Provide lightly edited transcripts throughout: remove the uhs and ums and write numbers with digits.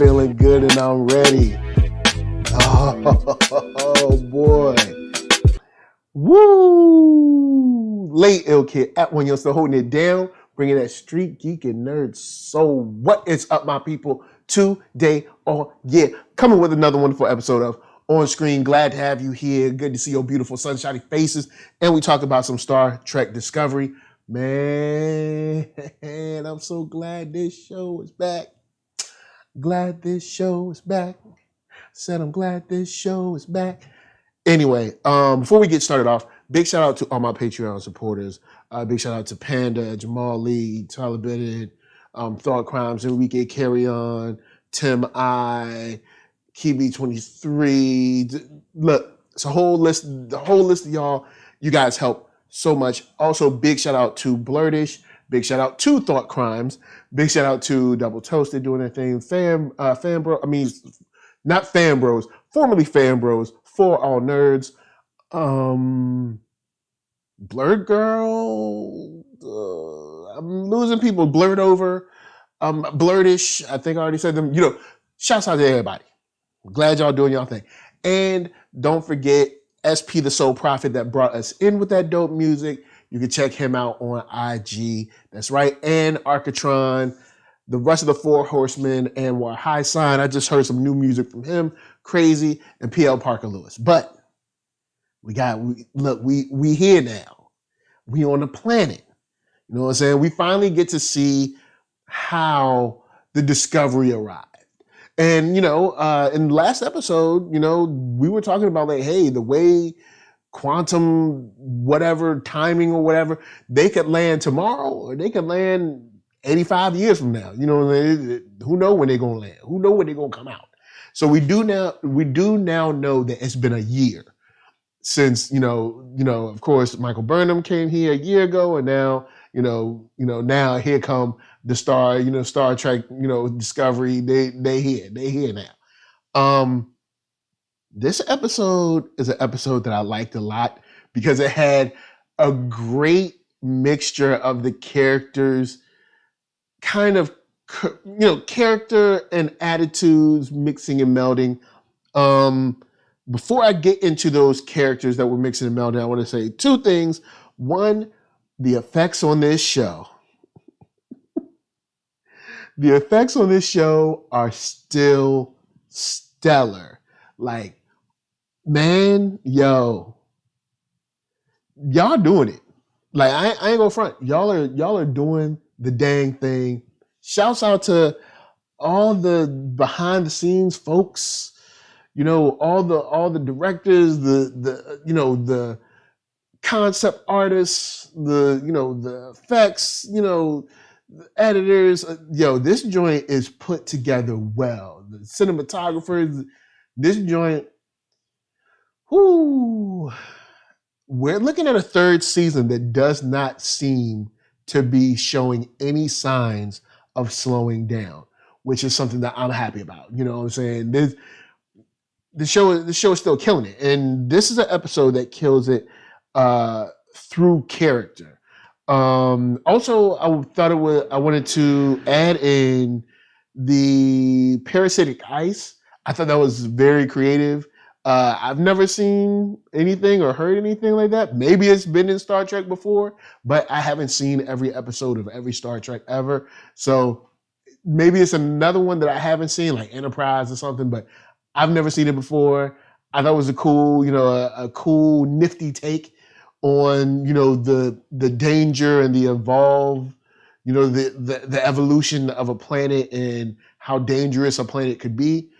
feeling good and I'm ready. Oh boy. Woo! LeIllKid at OneYoungsta holding it down, bringing that street geek and nerd soul. What is up, my people? Today, coming with another wonderful episode of On Screen. Glad to have you here. Good to see your beautiful sunshiny faces. And we talk about some Star Trek Discovery. Man, I'm so glad this show is back. Glad this show is back. Said I'm glad this show is back. Anyway, before we get started off, big shout out to all my Patreon supporters. Big shout out to Panda, Jamal Lee, Tyler Bennett, Thought Crimes, Enrique Carry On, Tim I, Kibi23. Look, it's the whole list of y'all. You guys help so much. Also, big shout out to Blurtish. Big shout out to Thought Crimes. Big shout out to Double Toasted doing their thing. Not Fan Bros, formerly Fan Bros, for all nerds. Blurred Girl. I'm losing people. Blurred Over. Blurtish. I think I already said them. Shouts out to everybody. Glad y'all doing y'all thing. And don't forget SP the Soul Prophet that brought us in with that dope music. You can check him out on IG. That's right. And Arcatron, the rest of the Four Horsemen, and High Sign. I just heard some new music from him, Crazy, and PL Parker Lewis. But we here now. We on the planet. You know what I'm saying? We finally get to see how the Discovery arrived. And, in the last episode, we were talking about the way quantum, whatever, timing or whatever, they could land tomorrow or they could land 85 years from now. Who know when they're going to land? Who know when they're going to come out? So we do now know that it's been a year since, of course, Michael Burnham came here a year ago, and now, now here come the Star Trek, Discovery. They here now. This episode is an episode that I liked a lot because it had a great mixture of the characters, kind of, character and attitudes mixing and melding. Before I get into those characters that were mixing and melding, I want to say two things. One, the effects on this show. The effects on this show are still stellar. Like, man, y'all doing it. Like, I ain't gonna front. Y'all are doing the dang thing. Shouts out to all the behind the scenes folks. All the directors, the concept artists, the effects, the editors. This joint is put together well. The cinematographers, this joint. We're looking at a third season that does not seem to be showing any signs of slowing down, which is something that I'm happy about. You know what I'm saying? The show is still killing it. And this is an episode that kills it through character. Also, I wanted to add in the parasitic ice. I thought that was very creative. I've never seen anything or heard anything like that. Maybe it's been in Star Trek before, but I haven't seen every episode of every Star Trek ever. So maybe it's another one that I haven't seen, like Enterprise or something, but I've never seen it before. I thought it was a cool, nifty take on, the danger and the evolve, the evolution of a planet and how dangerous a planet could be.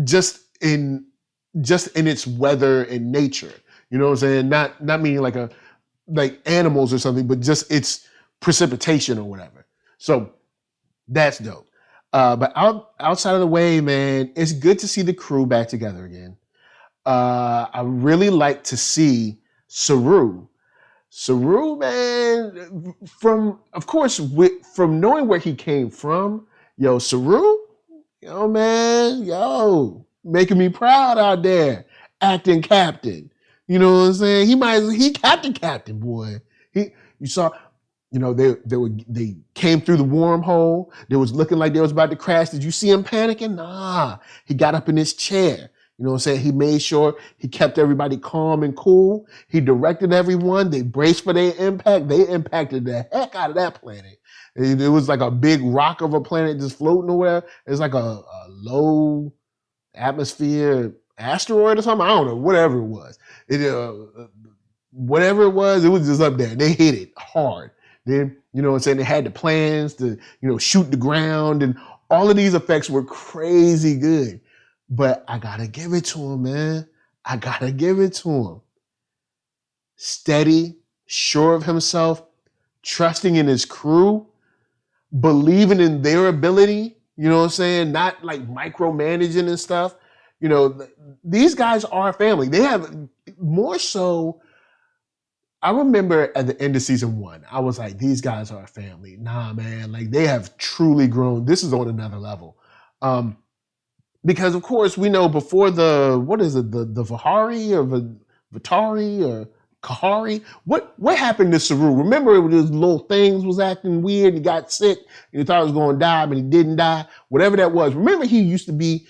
Just in its weather and nature, you know what I'm saying? Not meaning like animals or something, but just its precipitation or whatever. So that's dope. But outside of the way, man, it's good to see the crew back together again. I really like to see Saru. Saru, man, from knowing where he came from, Saru, man, making me proud out there, acting captain. You know what I'm saying? He captain, boy. You saw they came through the wormhole. They was looking like they was about to crash. Did you see him panicking? Nah, he got up in his chair. You know what I'm saying? He made sure he kept everybody calm and cool. He directed everyone. They braced for their impact. They impacted the heck out of that planet. It was like a big rock of a planet just floating away. It's like a low atmosphere asteroid or something. I don't know, whatever it was. Whatever it was just up there. They hit it hard. Then, you know what I'm saying, they had the plans to, shoot the ground, and all of these effects were crazy good. But I gotta give it to him, man. I gotta give it to him. Steady, sure of himself, trusting in his crew, believing in their ability, you know what I'm saying? Not like micromanaging and stuff. These guys are family. They have more so. I remember at the end of season 1, I was like, these guys are a family. Nah, man, like they have truly grown. This is on another level. Because of course we know before the Vihari or Vitari or Kahari, what happened to Saru? Remember his little things was acting weird, he got sick, and he thought he was gonna die, but he didn't die. Whatever that was. Remember he used to be,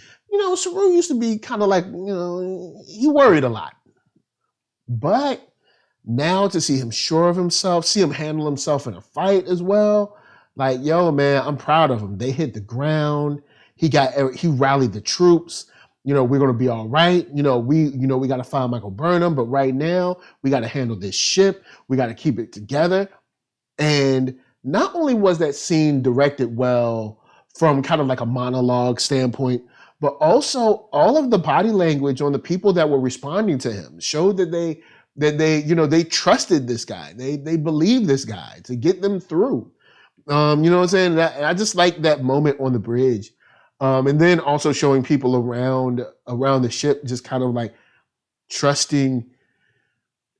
Saru used to be kind of like, he worried a lot. But now to see him sure of himself, see him handle himself in a fight as well, like, yo, man, I'm proud of him. They hit the ground. He rallied the troops. We're gonna be all right. We got to find Michael Burnham, but right now we got to handle this ship. We got to keep it together. And not only was that scene directed well from kind of like a monologue standpoint, but also all of the body language on the people that were responding to him showed that they trusted this guy. They believed this guy to get them through. You know what I'm saying? I just like that moment on the bridge. And then also showing people around the ship just kind of like trusting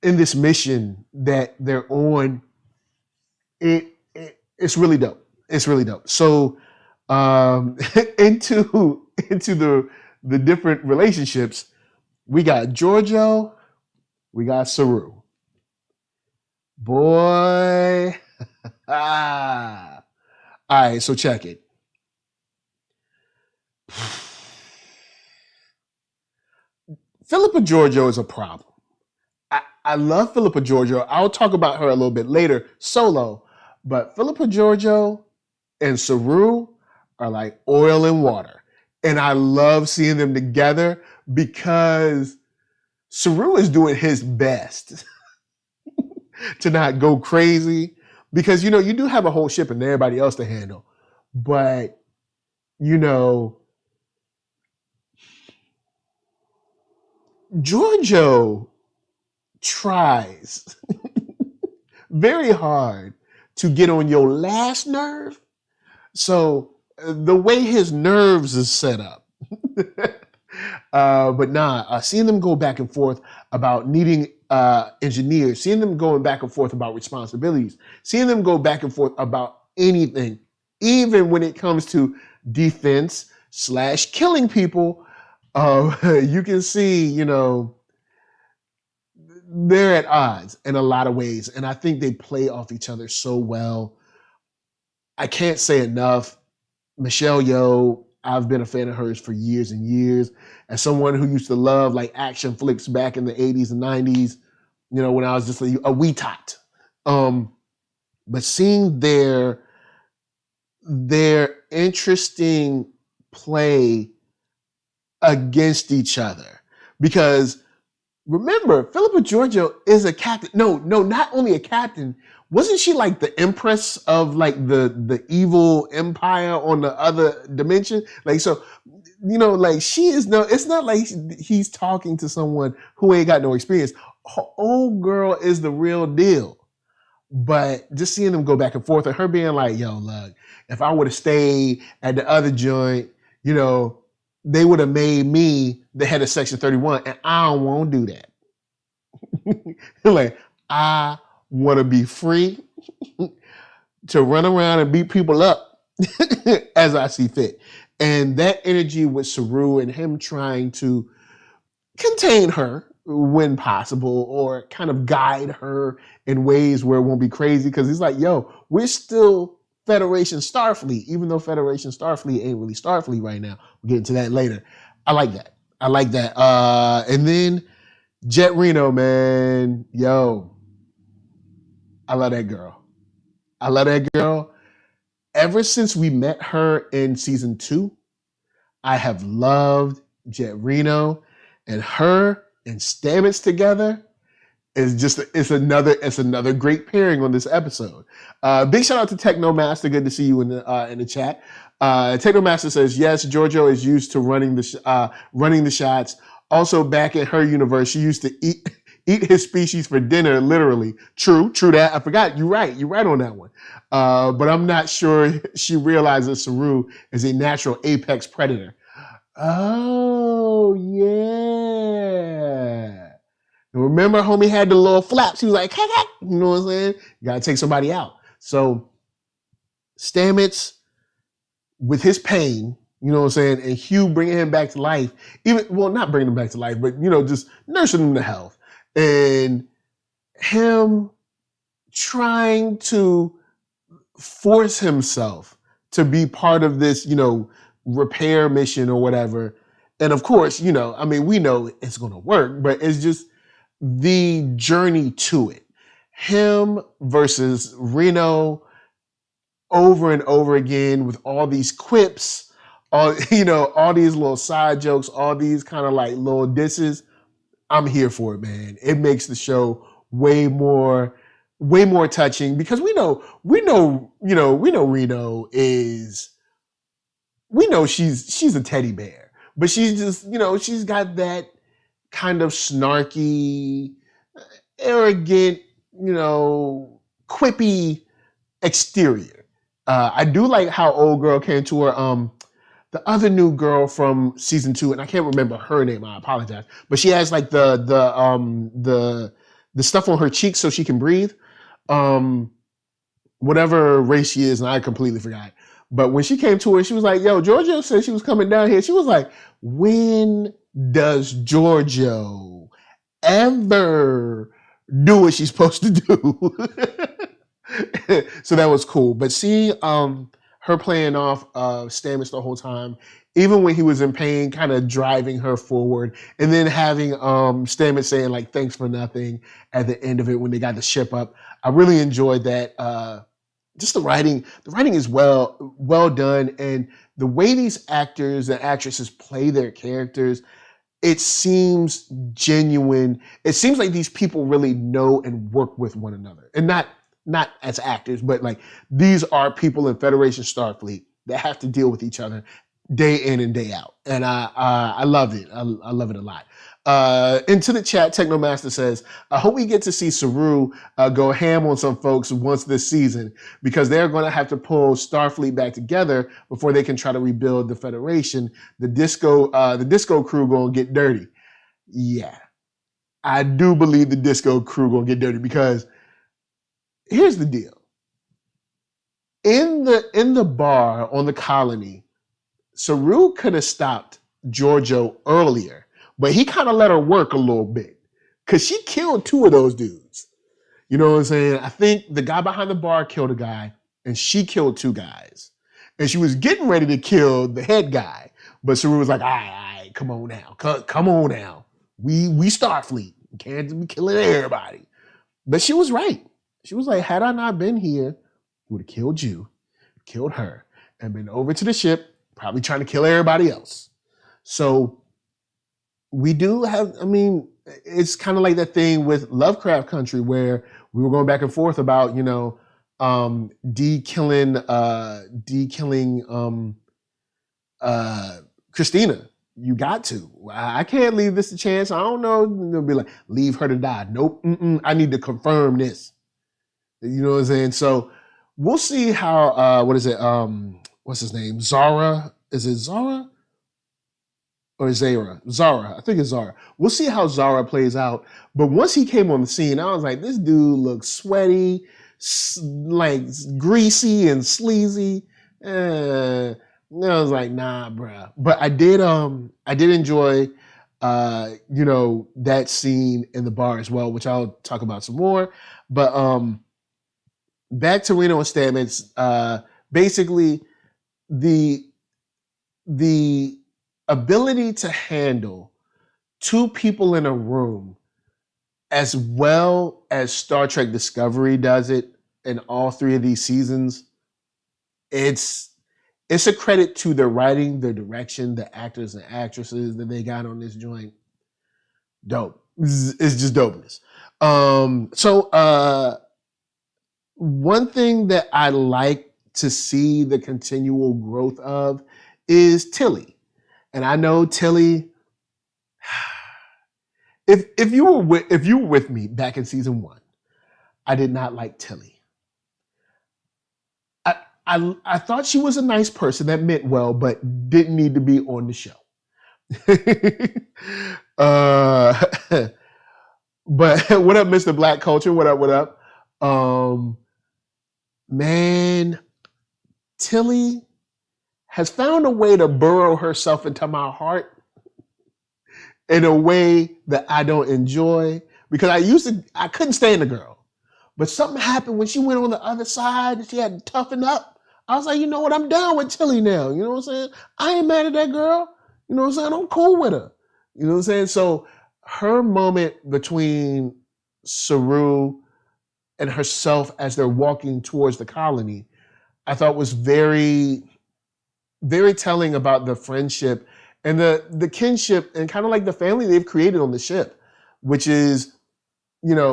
in this mission that they're on. It's really dope. It's really dope. So into the different relationships, we got Giorgio, we got Saru. Boy. All right, so check it. Philippa Giorgio is a problem. I love Philippa Giorgio. I'll talk about her a little bit later, solo. But Philippa Giorgio and Saru are like oil and water. And I love seeing them together because Saru is doing his best to not go crazy. Because, you do have a whole ship and everybody else to handle. But, Giorgio tries very hard to get on your last nerve. So the way his nerves is set up. But seeing them go back and forth about needing engineers, seeing them going back and forth about responsibilities, seeing them go back and forth about anything, even when it comes to defense / killing people, you can see, they're at odds in a lot of ways. And I think they play off each other so well. I can't say enough. Michelle Yeoh, I've been a fan of hers for years and years. As someone who used to love like action flicks back in the 80s and 90s, when I was just a wee tot. But seeing their interesting play against each other, because remember, Philippa Giorgio is a captain. No, not only a captain. Wasn't she like the empress of like the evil empire on the other dimension? Like, so, like she is it's not like he's talking to someone who ain't got no experience. Her old girl is the real deal. But just seeing them go back and forth and her being like, yo, look, if I would have stayed at the other joint, they would have made me the head of Section 31, and I don't want to do that. Like, I want to be free to run around and beat people up as I see fit. And that energy with Saru and him trying to contain her, when possible, or kind of guide her in ways where it won't be crazy. Because he's like, yo, we're still Federation Starfleet, even though Federation Starfleet ain't really Starfleet right now. We'll get into that later. I like that. And then Jet Reno, man, yo, I love that girl. Ever since we met her in season 2, I have loved Jet Reno, and her and Stamets together is just it's another great pairing on this episode. Big shout out to Technomaster. Good to see you in the chat. Technomaster says yes, Giorgio is used to running the shots. Also, back in her universe, she used to eat his species for dinner, literally. True that. I forgot. You're right on that one. But I'm not sure she realizes Saru is a natural apex predator. Oh, yeah. Remember, homie had the little flaps. He was like, you know what I'm saying? You got to take somebody out. So Stamets, with his pain, you know what I'm saying, and Hugh bringing him back to life, not bringing him back to life, but, just nursing him to health. And him trying to force himself to be part of this, repair mission or whatever. And of course, we know it's going to work, but it's just the journey to it. Him versus Reno over and over again with all these quips, all these little side jokes, all these kind of like little disses. I'm here for it, man. It makes the show way more touching, because we know Reno is, she's a teddy bear, but she's just, she's got that kind of snarky, arrogant, quippy exterior. I do like how old girl came to her, the other new girl from season 2, and I can't remember her name, I apologize, but she has like the stuff on her cheeks so she can breathe. Whatever race she is, and I completely forgot. But when she came to her, she was like, yo, Giorgio said she was coming down here. She was like, when does Giorgio ever do what she's supposed to do? So that was cool. But seeing her playing off Stamets the whole time, even when he was in pain, kind of driving her forward, and then having Stamets saying like, thanks for nothing at the end of it when they got the ship up. I really enjoyed that. Just the writing is well done, and the way these actors and actresses play their characters, it seems genuine. It seems like these people really know and work with one another, and not as actors, but like these are people in Federation Starfleet that have to deal with each other day in and day out, and I love it. I love it a lot. Into the chat, Technomaster says, I hope we get to see Saru go ham on some folks once this season, because they're going to have to pull Starfleet back together before they can try to rebuild the Federation. The disco crew going to get dirty. Yeah, I do believe the disco crew going to get dirty, because here's the deal. In the bar on the colony, Saru could have stopped Giorgio earlier, but he kind of let her work a little bit, because she killed 2 of those dudes. You know what I'm saying? I think the guy behind the bar killed a guy, and she killed 2 guys. And she was getting ready to kill the head guy, but Saru was like, all right, come on now. Come on now. We Starfleet. We can't be killing everybody. But she was right. She was like, had I not been here, he would have killed you, killed her, and been over to the ship, probably trying to kill everybody else. So we do have, it's kind of like that thing with Lovecraft Country, where we were going back and forth about, de-killing Christina. You got to. I can't leave this a chance. I don't know. They'll be like, leave her to die. Nope. I need to confirm this. You know what I'm saying? So we'll see how, what's his name? Zara? Is it Zara? Or Zara? Zara. I think it's Zara. We'll see how Zara plays out. But once he came on the scene, I was like, this dude looks sweaty, like greasy and sleazy. I was like, nah, bruh. But I did enjoy that scene in the bar as well, which I'll talk about some more. But back to Reno and Stamets. Basically, the ability to handle two people in a room as well as Star Trek Discovery does it in all three of these seasons, it's a credit to the writing, the direction, the actors and actresses that they got on this joint. Dope. It's just dopeness. One thing that I like to see the continual growth of is Tilly. And I know Tilly, if you were with me back in season 1, I did not like Tilly. I thought she was a nice person that meant well, but didn't need to be on the show. But what up, Mr. Black Culture? What up? Man, Tilly has found a way to burrow herself into my heart in a way that I don't enjoy, because I couldn't stand the girl. But something happened when she went on the other side and she had to toughen up. I was like, you know what? I'm down with Tilly now. You know what I'm saying? I ain't mad at that girl. You know what I'm saying? I'm cool with her. You know what I'm saying? So her moment between Saru and herself as they're walking towards the colony, I thought was very, very telling about the friendship and the kinship and kind of like the family they've created on the ship, which is,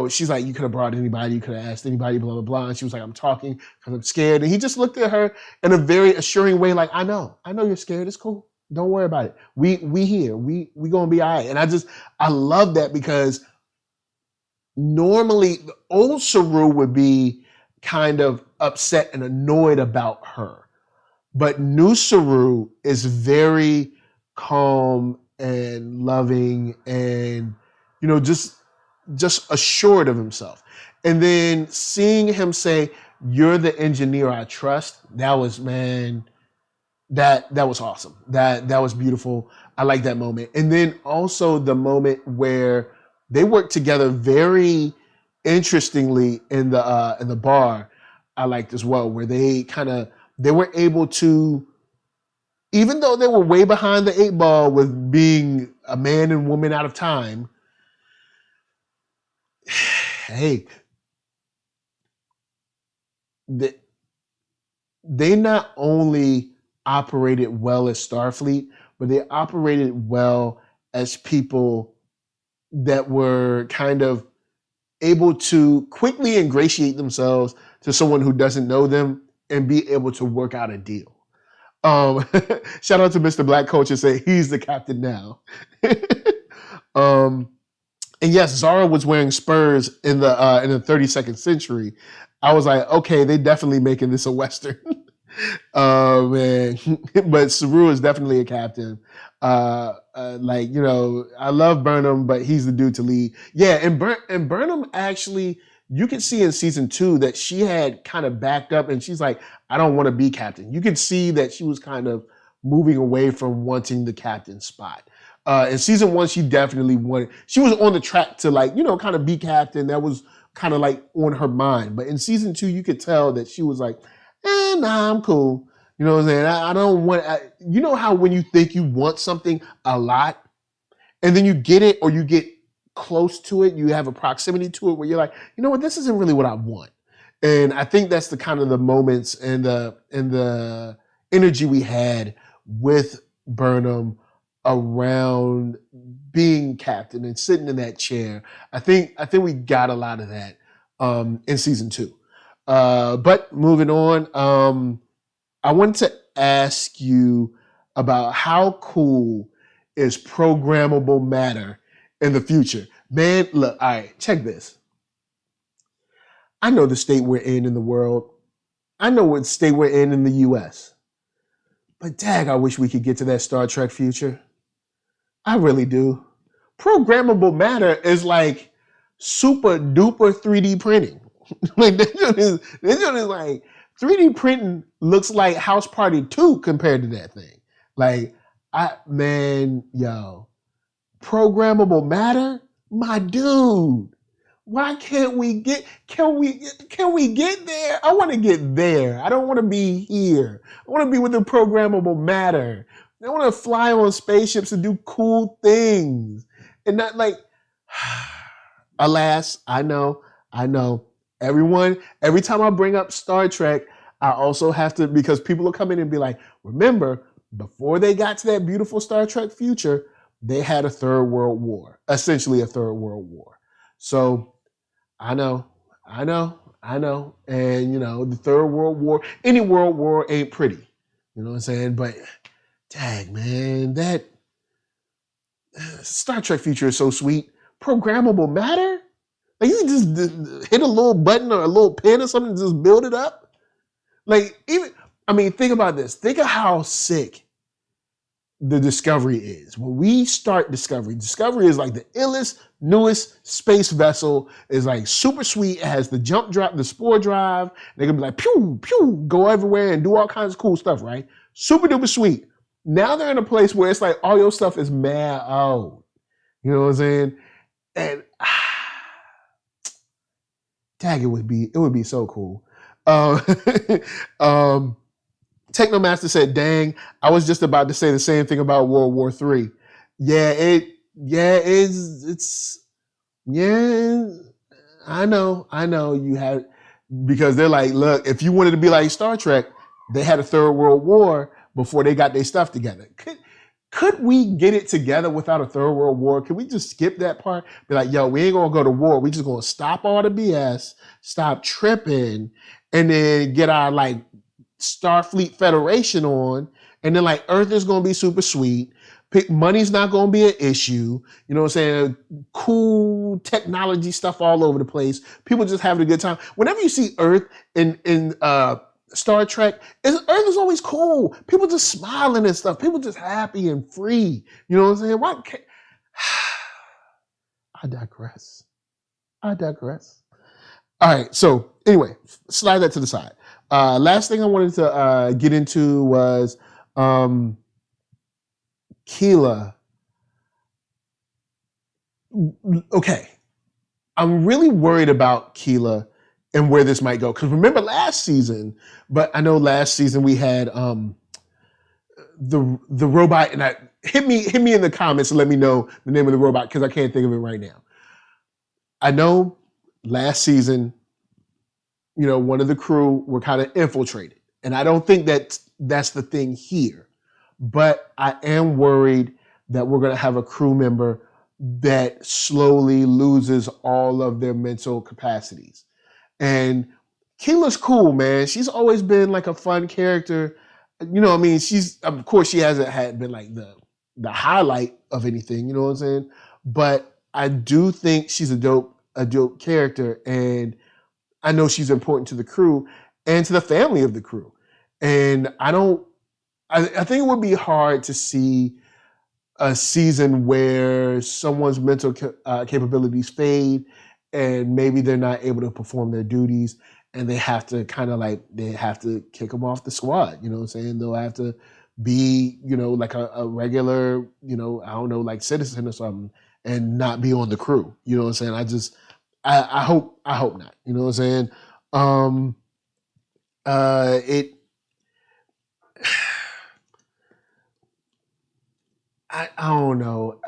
she's like, you could have brought anybody, you could have asked anybody, blah, blah, blah. And she was like, I'm talking because I'm scared. And he just looked at her in a very assuring way, like, I know you're scared. It's cool. Don't worry about it. We here. We gonna be all right. And I love that, because normally the old Saru would be kind of upset and annoyed about her. But new Saru is very calm and loving and, just assured of himself. And then seeing him say, you're the engineer I trust, that was awesome. That was beautiful. I like that moment. And then also the moment where they worked together very interestingly in the bar, I liked as well, where they were able to, even though they were way behind the 8 ball with being a man and woman out of time, hey, they not only operated well as Starfleet, but they operated well as people that were kind of able to quickly ingratiate themselves to someone who doesn't know them and be able to work out a deal. Shout out to Mr. Black Culture, say he's the captain now. And yes, Zara was wearing spurs in the 32nd century. I was like, okay, they definitely making this a Western. Man. But Saru is definitely a captain. I love Burnham, but he's the dude to lead. Yeah, and Burnham actually, you could see in season 2 that she had kind of backed up and she's like, I don't want to be captain. You could see that she was kind of moving away from wanting the captain spot. In season 1, she definitely wanted, she was on the track to kind of be captain. That was kind of like on her mind. But in season 2, you could tell that she was like, nah, I'm cool. You know what I'm saying? I don't want, you know how when you think you want something a lot and then you get it or you get close to it, you have a proximity to it where you're like, you know what, this isn't really what I want. And I think that's the kind of the moments and the energy we had with Burnham around being captain and sitting in that chair. I think we got a lot of that in season 2. But moving on, I wanted to ask you about how cool is programmable matter in the future. Man, look, all right, check this. I know the state we're in the world. I know what state we're in the US. But dag, I wish we could get to that Star Trek future. I really do. Programmable matter is like super duper 3D printing. Like this one is like 3D printing looks like House Party 2 compared to that thing. Like, Programmable matter? My dude. Why can't we get there? I want to get there. I don't want to be here. I want to be with the programmable matter. I want to fly on spaceships and do cool things. And not like, alas, I know. Every time I bring up Star Trek, I also have to, because people will come in and be like, remember, before they got to that beautiful Star Trek future, they had a third world war, essentially a third world war. So I know. And, the third world war, any world war ain't pretty. You know what I'm saying? But, dang, man, that Star Trek future is so sweet. Programmable matter? Like, you can just hit a little button or a little pen or something and just build it up. Like, think about this. Think of how sick the Discovery is. When we start Discovery is like the illest, newest space vessel. Is like super sweet. It has the jump drive, the spore drive. They can be like, pew, pew, go everywhere and do all kinds of cool stuff, right? Super duper sweet. Now they're in a place where it's like all your stuff is mad old. You know what I'm saying? And tag, it would be so cool. Technomaster said, dang, I was just about to say the same thing about World War III. I know you had, because they're like, look, if you wanted to be like Star Trek, they had a third world war before they got their stuff together. Could we get it together without a third world war? Could we just skip that part? Be like, yo, we ain't gonna go to war. We just gonna stop all the BS, stop tripping, and then get our like Starfleet Federation on, and then like Earth is gonna be super sweet. Money's not gonna be an issue. You know what I'm saying? Cool technology stuff all over the place. People just having a good time. Whenever you see Earth in Star Trek, Earth is always cool. People just smiling and stuff. People just happy and free. You know what I'm saying? Why can't... I digress. All right. So anyway, slide that to the side. Last thing I wanted to get into was Keela. Okay. I'm really worried about Keela and where this might go. Because remember last season, but I know last season we had the robot, and hit me in the comments and let me know the name of the robot, because I can't think of it right now. I know last season, one of the crew were kind of infiltrated. And I don't think that's the thing here. But I am worried that we're going to have a crew member that slowly loses all of their mental capacities. And Keela's cool, man. She's always been like a fun character. She's, of course, she hasn't been like the highlight of anything, you know what I'm saying? But I do think she's a dope character, and I know she's important to the crew and to the family of the crew. And I think it would be hard to see a season where someone's mental capabilities fade and maybe they're not able to perform their duties, and they have to kick them off the squad. You know what I'm saying? They'll have to be, like a regular, like citizen or something, and not be on the crew. You know what I'm saying? I hope not. You know what I'm saying? I don't know.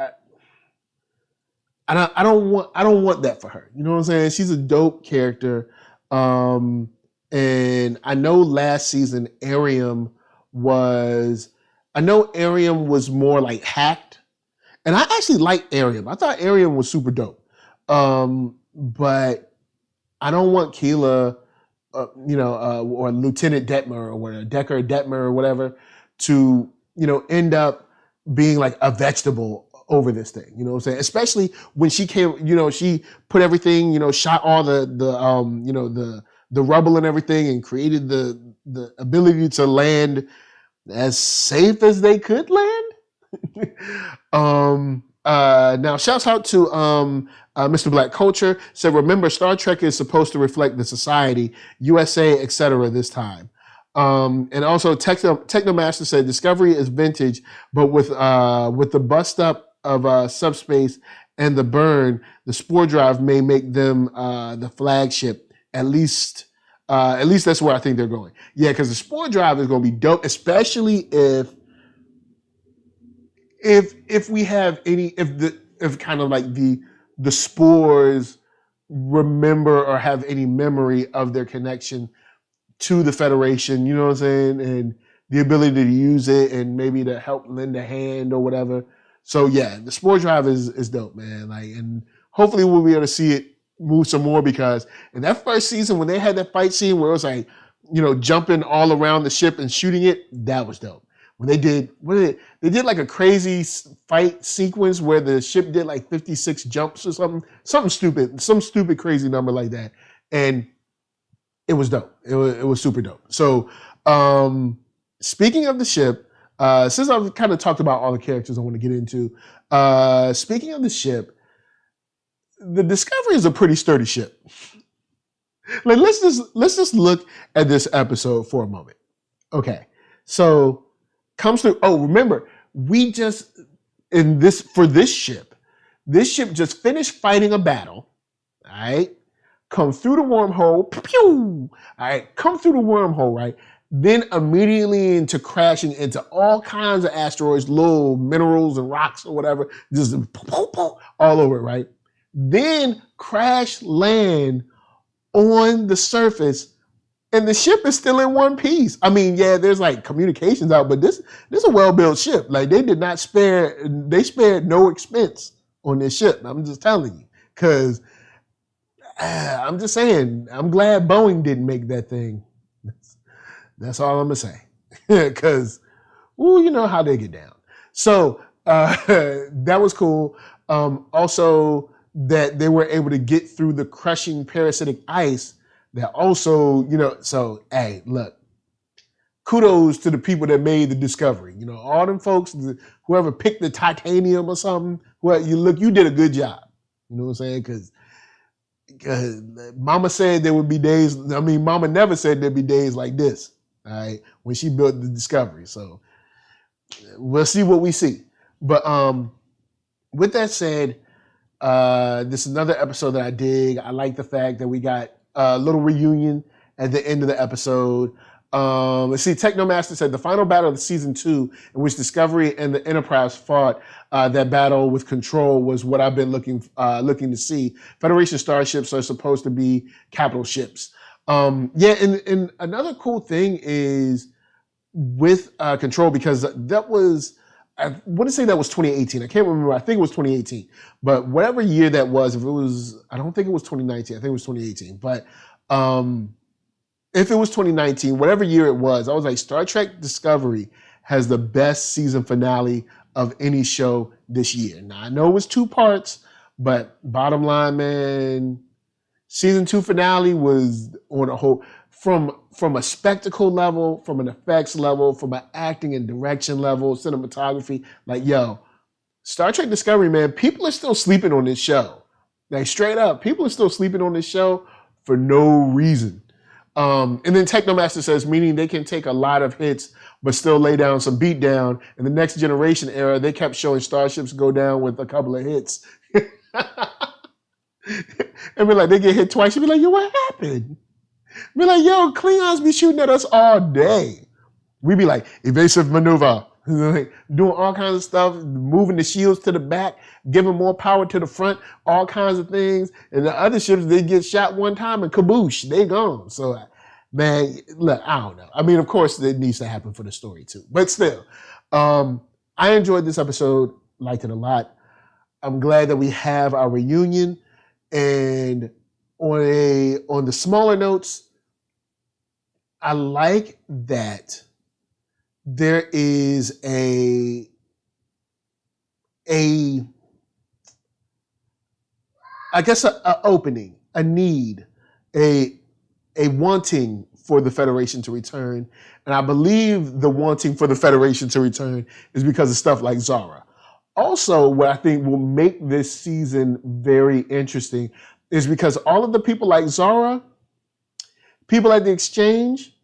I don't want that for her. You know what I'm saying? She's a dope character. And I know last season Ariam was more like hacked. And I actually liked Ariam. I thought Ariam was super dope. But I don't want Keela, or Lieutenant Detmer or whatever, Detmer or whatever, to, end up being like a vegetable over this thing. You know what I'm saying? Especially when she came, she put everything, shot all the rubble and everything, and created the ability to land as safe as they could land. Now shouts out to Mr. Black Culture, said, remember, Star Trek is supposed to reflect the society, USA, etc. this time. And also Technomaster said Discovery is vintage, but with the bust up subspace and the burn, the spore drive may make them the flagship. At least that's where I think they're going. Yeah, because the spore drive is going to be dope, especially if we have any, if kind of like the spores remember or have any memory of their connection to the Federation, you know what I'm saying, and the ability to use it and maybe to help lend a hand or whatever. So yeah, the spore drive is dope, man. Like, and hopefully we'll be able to see it move some more, because in that first season when they had that fight scene where it was like, you know, jumping all around the ship and shooting it, that was dope. When they did they did like a crazy fight sequence where the ship did like 56 jumps or something stupid, some stupid crazy number like that, and it was dope. It was super dope. So speaking of the ship, since I've kind of talked about all the characters I want to get into, speaking of the ship, the Discovery is a pretty sturdy ship. Like, let's just look at this episode for a moment. Okay, so comes through. Oh, remember, we just this ship just finished fighting a battle. All right, come through the wormhole. Pew! All right, come through the wormhole. Right, then immediately into crashing into all kinds of asteroids, little minerals and rocks or whatever, just all over it. Right, then crash land on the surface, and the ship is still in one piece. I mean, yeah, there's like communications out, but this is a well-built ship. Like, they spared no expense on this ship. I'm just telling you, because I'm just saying, I'm glad Boeing didn't make that thing. That's all I'm gonna say, because you know how they get down. So that was cool. Also, that they were able to get through the crushing parasitic ice. That also, you know, so hey, look, kudos to the people that made the Discovery. You know, all them folks, whoever picked the titanium or something, you did a good job. You know what I'm saying? Because Mama said there would be days. I mean, Mama never said there'd be days like this. All right, when she built the Discovery. So we'll see what we see. But with that said, this is another episode that I dig. I like the fact that we got a little reunion at the end of the episode. Let's see, Technomaster said the final battle of season 2, in which Discovery and the Enterprise fought that battle with Control, was what I've been looking to see. Federation starships are supposed to be capital ships. Yeah, and another cool thing is with Control, because that was, I want to say that was 2018. I can't remember. I think it was 2018. But whatever year that was, I don't think it was 2019. I think it was 2018. But if it was 2019, whatever year it was, I was like, Star Trek Discovery has the best season finale of any show this year. Now, I know it was 2 parts, but bottom line, man, season 2 finale was on a whole, from a spectacle level, from an effects level, from an acting and direction level, cinematography, like, yo, Star Trek Discovery, man, people are still sleeping on this show. Like, straight up, people are still sleeping on this show for no reason. And then Technomaster says, meaning they can take a lot of hits, but still lay down some beat down. In the Next Generation era, they kept showing starships go down with a couple of hits. And be like, they get hit twice. You'd be like, yo, what happened? Be like, yo, Klingons be shooting at us all day. We be like, evasive maneuver, doing all kinds of stuff, moving the shields to the back, giving more power to the front, all kinds of things. And the other ships, they get shot one time and kaboosh, they gone. So, man, look, I don't know. I mean, of course, it needs to happen for the story too. But still, I enjoyed this episode, liked it a lot. I'm glad that we have our reunion. And on the smaller notes, I like that there is a opening, a need, a wanting for the Federation to return. And I believe the wanting for the Federation to return is because of stuff like Zara. Also, what I think will make this season very interesting is because all of the people like Zara, people at the Exchange,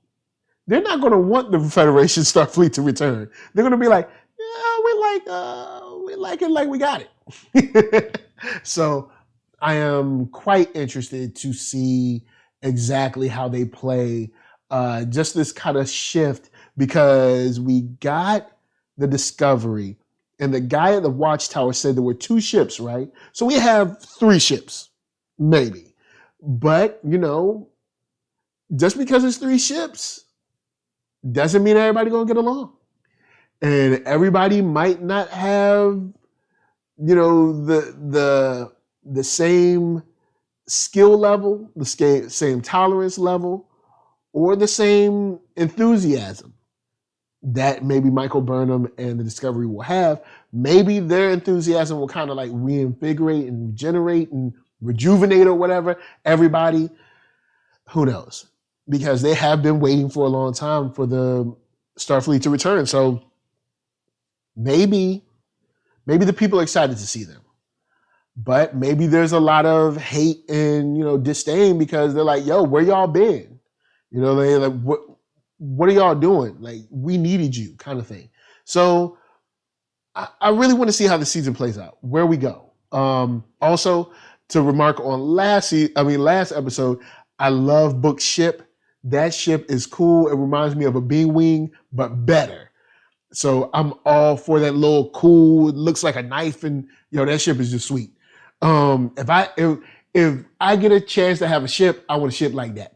they're not going to want the Federation Starfleet to return. They're going to be like, yeah, we like it like we got it. So I am quite interested to see exactly how they play just this kind of shift, because we got the Discovery, and the guy at the Watchtower said there were 2 ships, right? So we have 3 ships, maybe. But, you know, just because it's 3 ships doesn't mean everybody gonna get along. And everybody might not have, you know, the same skill level, the same tolerance level, or the same enthusiasm that maybe Michael Burnham and the Discovery will have. Maybe their enthusiasm will kind of like reinvigorate and regenerate and rejuvenate or whatever. Everybody, who knows? Because they have been waiting for a long time for the Starfleet to return. So maybe the people are excited to see them. But maybe there's a lot of hate and, you know, disdain, because they're like, yo, where y'all been? You know, they're like, what are y'all doing? Like, we needed you, kind of thing. So I really want to see how the season plays out, where we go. Also, to remark on last episode, I love Book's ship. That ship is cool. It reminds me of a B-Wing, but better. So I'm all for that little cool, it looks like a knife, and you know, that ship is just sweet. If I get a chance to have a ship, I want a ship like that.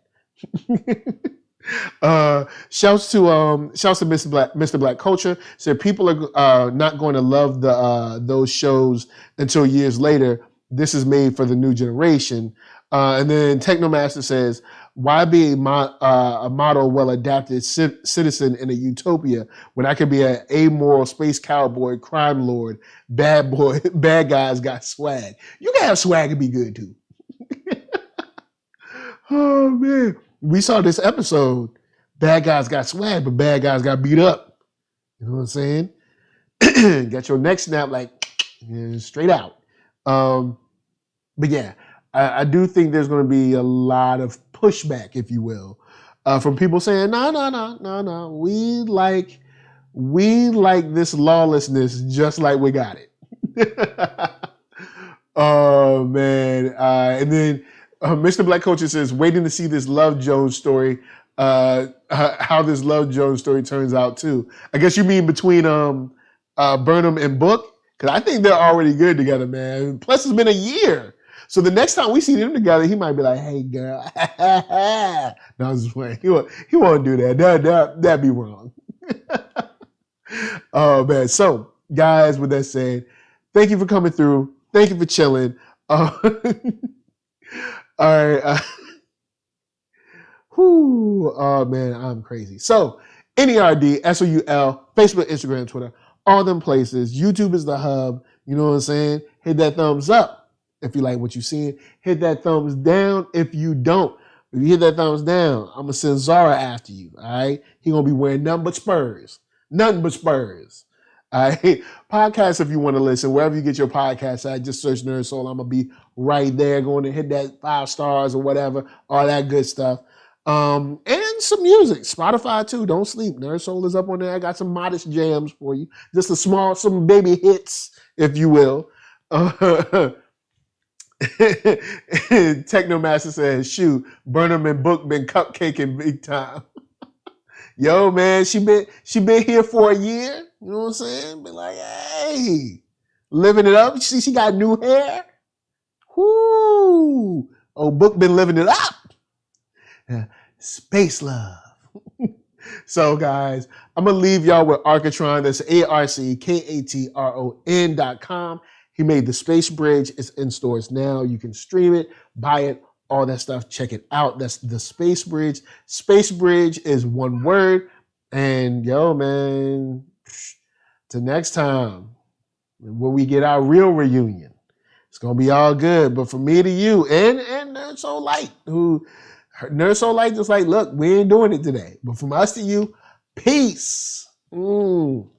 Shouts to Mr. Black Culture. Said people are not going to love those shows until years later. This is made for the new generation. And then Technomaster says, why be a model well-adapted citizen in a utopia when I could be an amoral space cowboy, crime lord, bad guys got swag? You can have swag and be good too. Oh man. We saw this episode, bad guys got swag, but bad guys got beat up. You know what I'm saying? Got your neck snapped like straight out. But yeah, I do think there's going to be a lot of pushback, if you will, from people saying, no. We like this lawlessness just like we got it. Oh man. And then Mr. Black Culture says, waiting to see this Love Jones story, how this Love Jones story turns out too. I guess you mean between Burnham and Book? Because I think they're already good together, man. Plus, it's been a year. So the next time we see them together, he might be like, hey, girl. No, I was just playing. He won't do that. That'd be wrong. Oh, man. So, guys, with that said, thank you for coming through. Thank you for chilling. All right. Oh, man, I'm crazy. So, NERD, SOUL, Facebook, Instagram, Twitter, all them places. YouTube is the hub. You know what I'm saying? Hit that thumbs up if you like what you're seeing. Hit that thumbs down if you don't. If you hit that thumbs down, I'm going to send Zara after you, all right? He going to be wearing nothing but Spurs. Nothing but Spurs. All right? Podcast, if you want to listen, wherever you get your podcast at, just search NERDSoul. I'm going to be right there going to hit that 5 stars or whatever, all that good stuff. And some music. Spotify, too. Don't sleep. NERDSoul is up on there. I got some modest jams for you. Just some baby hits, if you will. Technomaster says, shoot, Burnham and Book been cupcaking big time. Yo, man, she been here for a year. You know what I'm saying? Been like, hey, living it up. She got new hair. Whoo. Oh, Book been living it up. Space love. So, guys, I'm going to leave y'all with Arcatron. That's ARCKATRON.com. He made the Space Bridge. It's in stores now. You can stream it, buy it, all that stuff. Check it out. That's the Space Bridge. Space Bridge is one word. And yo, man, till next time, when we get our real reunion, it's going to be all good. But from me to you and NERDSoul Light, who NERDSoul Light just like, look, we ain't doing it today. But from us to you, peace. Oh,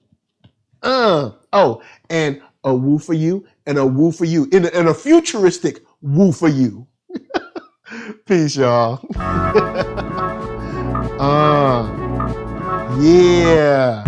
and a woo for you and a woo for you and a futuristic woo for you. Peace, y'all. Yeah.